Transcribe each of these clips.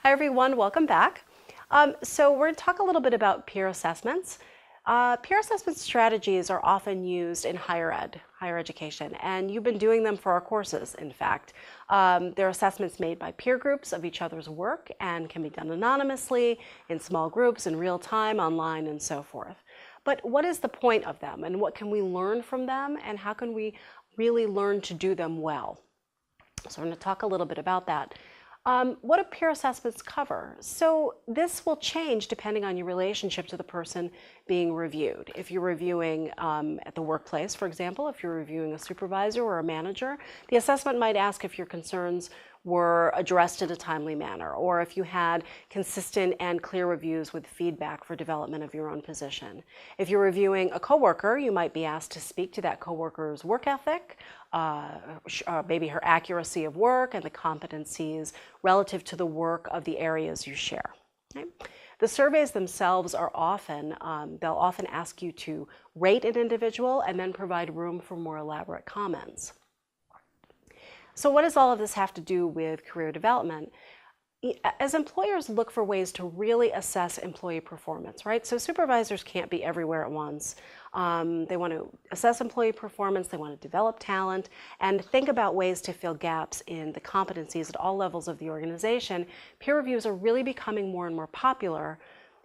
Hi everyone, welcome back. So we're going to talk a little bit about peer assessments. Peer assessment strategies are often used in higher education, and you've been doing them for our courses, in fact. They're assessments made by peer groups of each other's work and can be done anonymously, in small groups, in real time, online, and so forth. But what is the point of them, and what can we learn from them, and how can we really learn to do them well? So we're going to talk a little bit about that. What do peer assessments cover? So this will change depending on your relationship to the person being reviewed. If you're reviewing at the workplace, for example, if you're reviewing a supervisor or a manager, the assessment might ask if your concerns were addressed in a timely manner, or if you had consistent and clear reviews with feedback for development of your own position. If you're reviewing a coworker, you might be asked to speak to that coworker's work ethic, maybe her accuracy of work and the competencies relative to the work of the areas you share. Okay? The surveys themselves are often, they'll often ask you to rate an individual and then provide room for more elaborate comments. So what does all of this have to do with career development? As employers look for ways to really assess employee performance, right? So supervisors can't be everywhere at once. They want to assess employee performance, they want to develop talent, and think about ways to fill gaps in the competencies at all levels of the organization. Peer reviews are really becoming more and more popular.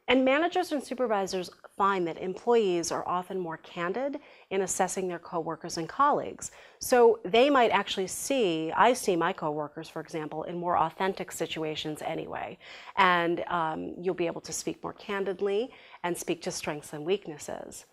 And managers and supervisors find that employees are often more candid in assessing their coworkers and colleagues. So they might actually I see my coworkers, for example, in more authentic situations anyway. And you'll be able to speak more candidly and speak to strengths and weaknesses.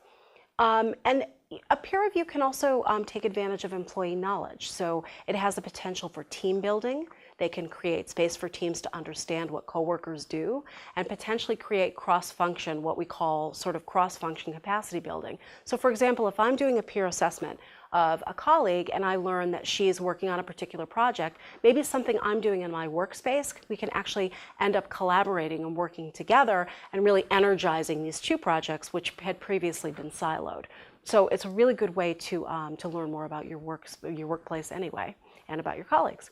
And a peer review can also take advantage of employee knowledge. So it has the potential for team building. They can create space for teams to understand what coworkers do and potentially create cross-function, what we call sort of cross-function capacity building. So for example, if I'm doing a peer assessment of a colleague and I learn that she is working on a particular project, maybe something I'm doing in my workspace, we can actually end up collaborating and working together and really energizing these two projects which had previously been siloed. So it's a really good way to learn more about your workplace anyway, and about your colleagues.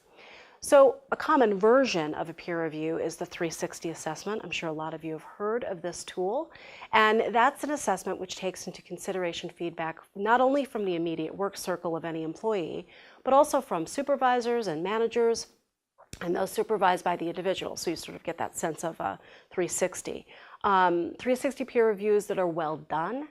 So a common version of a peer review is the 360 assessment. I'm sure a lot of you have heard of this tool. And that's an assessment which takes into consideration feedback not only from the immediate work circle of any employee, but also from supervisors and managers, and those supervised by the individual. So you sort of get that sense of 360. 360 peer reviews that are well done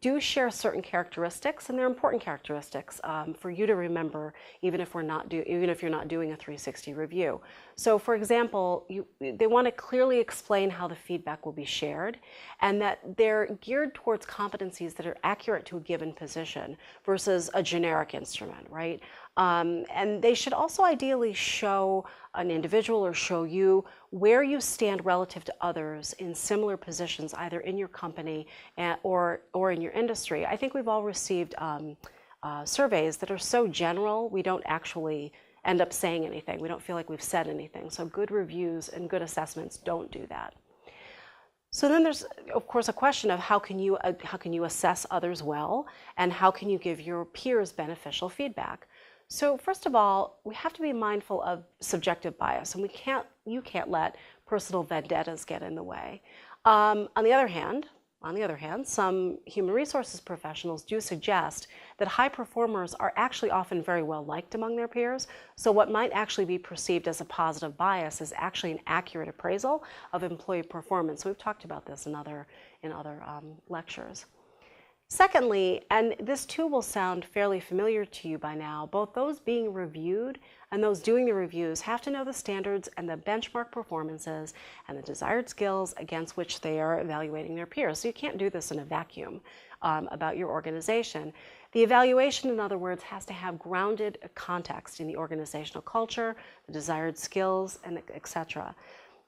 do share certain characteristics, and they're important characteristics for you to remember, even if you're not doing a 360 review. So, for example, they want to clearly explain how the feedback will be shared, and that they're geared towards competencies that are accurate to a given position versus a generic instrument, right? And they should also ideally show an individual or show you where you stand relative to others in similar positions, either in your company or in your industry. I think we've all received surveys that are so general, we don't actually end up saying anything. We don't feel like we've said anything. So good reviews and good assessments don't do that. So then there's, of course, a question of how can you assess others well, and how can you give your peers beneficial feedback? So first of all, we have to be mindful of subjective bias, and you can't let personal vendettas get in the way. On the other hand, some human resources professionals do suggest that high performers are actually often very well liked among their peers. So what might actually be perceived as a positive bias is actually an accurate appraisal of employee performance. We've talked about this in other lectures. Secondly, and this too will sound fairly familiar to you by now, both those being reviewed and those doing the reviews have to know the standards and the benchmark performances and the desired skills against which they are evaluating their peers. So you can't do this in a vacuum about your organization. The evaluation, in other words, has to have grounded context in the organizational culture, the desired skills, and etc.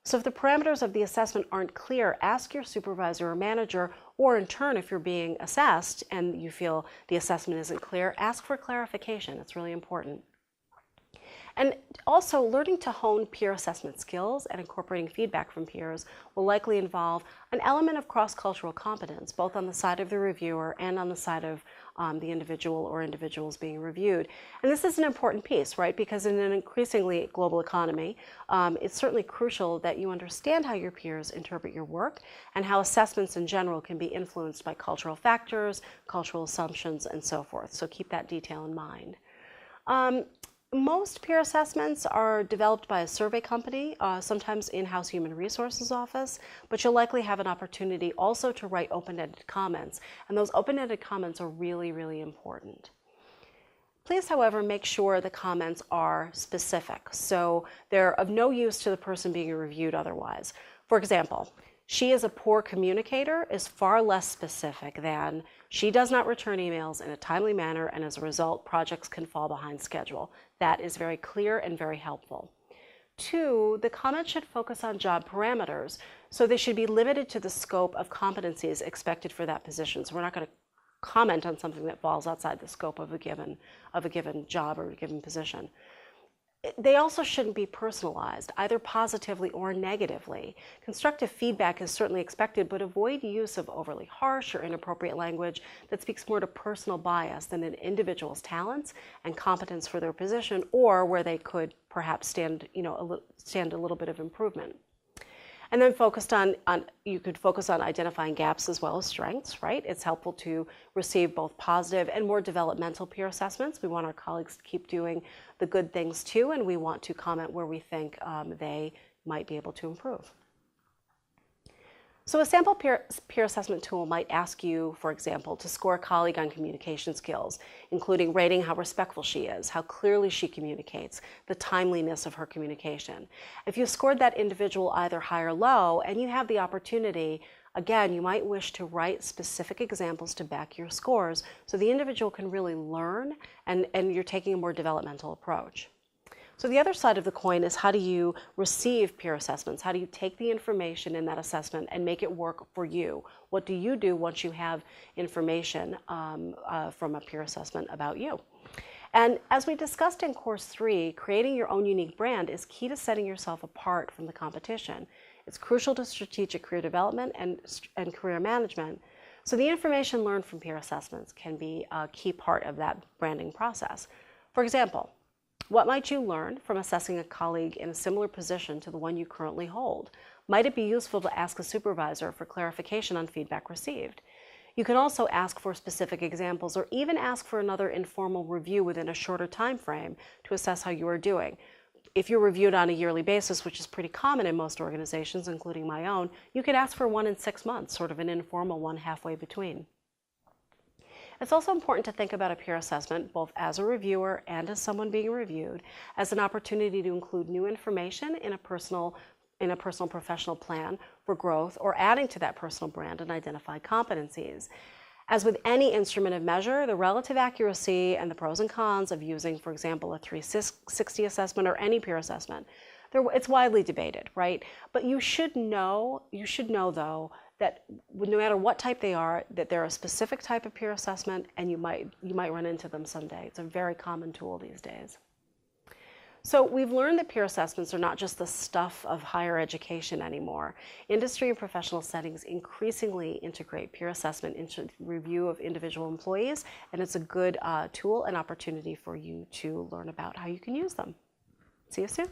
So if the parameters of the assessment aren't clear, ask your supervisor or manager, or in turn, if you're being assessed and you feel the assessment isn't clear, ask for clarification. It's really important. And also, learning to hone peer assessment skills and incorporating feedback from peers will likely involve an element of cross-cultural competence, both on the side of the reviewer and on the side of the individual or individuals being reviewed. And this is an important piece, right? Because in an increasingly global economy, it's certainly crucial that you understand how your peers interpret your work and how assessments in general can be influenced by cultural factors, cultural assumptions, and so forth. So keep that detail in mind. Most peer assessments are developed by a survey company, sometimes in-house human resources office, but you'll likely have an opportunity also to write open-ended comments, and those open-ended comments are really, really important. Please, however, make sure the comments are specific, so they're of no use to the person being reviewed otherwise. For example, "She is a poor communicator" is far less specific than "She does not return emails in a timely manner, and as a result, projects can fall behind schedule." That is very clear and very helpful. 2, the comment should focus on job parameters, so they should be limited to the scope of competencies expected for that position. So we're not going to comment on something that falls outside the scope of a given job or a given position. They also shouldn't be personalized, either positively or negatively. Constructive feedback is certainly expected, but avoid use of overly harsh or inappropriate language that speaks more to personal bias than an individual's talents and competence for their position, or where they could perhaps stand a little bit of improvement. And then you could focus on identifying gaps as well as strengths, right? It's helpful to receive both positive and more developmental peer assessments. We want our colleagues to keep doing the good things too, and we want to comment where we think they might be able to improve. So a sample peer assessment tool might ask you, for example, to score a colleague on communication skills, including rating how respectful she is, how clearly she communicates, the timeliness of her communication. If you scored that individual either high or low, and you have the opportunity, again, you might wish to write specific examples to back your scores so the individual can really learn and you're taking a more developmental approach. So the other side of the coin is, how do you receive peer assessments? How do you take the information in that assessment and make it work for you? What do you do once you have information from a peer assessment about you? And as we discussed in Course 3, creating your own unique brand is key to setting yourself apart from the competition. It's crucial to strategic career development and career management. So the information learned from peer assessments can be a key part of that branding process. For example, what might you learn from assessing a colleague in a similar position to the one you currently hold? Might it be useful to ask a supervisor for clarification on feedback received? You can also ask for specific examples or even ask for another informal review within a shorter time frame to assess how you are doing. If you're reviewed on a yearly basis, which is pretty common in most organizations, including my own, you could ask for one in 6 months, sort of an informal one halfway between. It's also important to think about a peer assessment, both as a reviewer and as someone being reviewed, as an opportunity to include new information in a personal professional plan for growth, or adding to that personal brand and identified competencies. As with any instrument of measure, the relative accuracy and the pros and cons of using, for example, a 360 assessment or any peer assessment, it's widely debated, right? But you should know though, that no matter what type they are, that they're a specific type of peer assessment, and you might run into them someday. It's a very common tool these days. So we've learned that peer assessments are not just the stuff of higher education anymore. Industry and professional settings increasingly integrate peer assessment into review of individual employees, and it's a good tool and opportunity for you to learn about how you can use them. See you soon.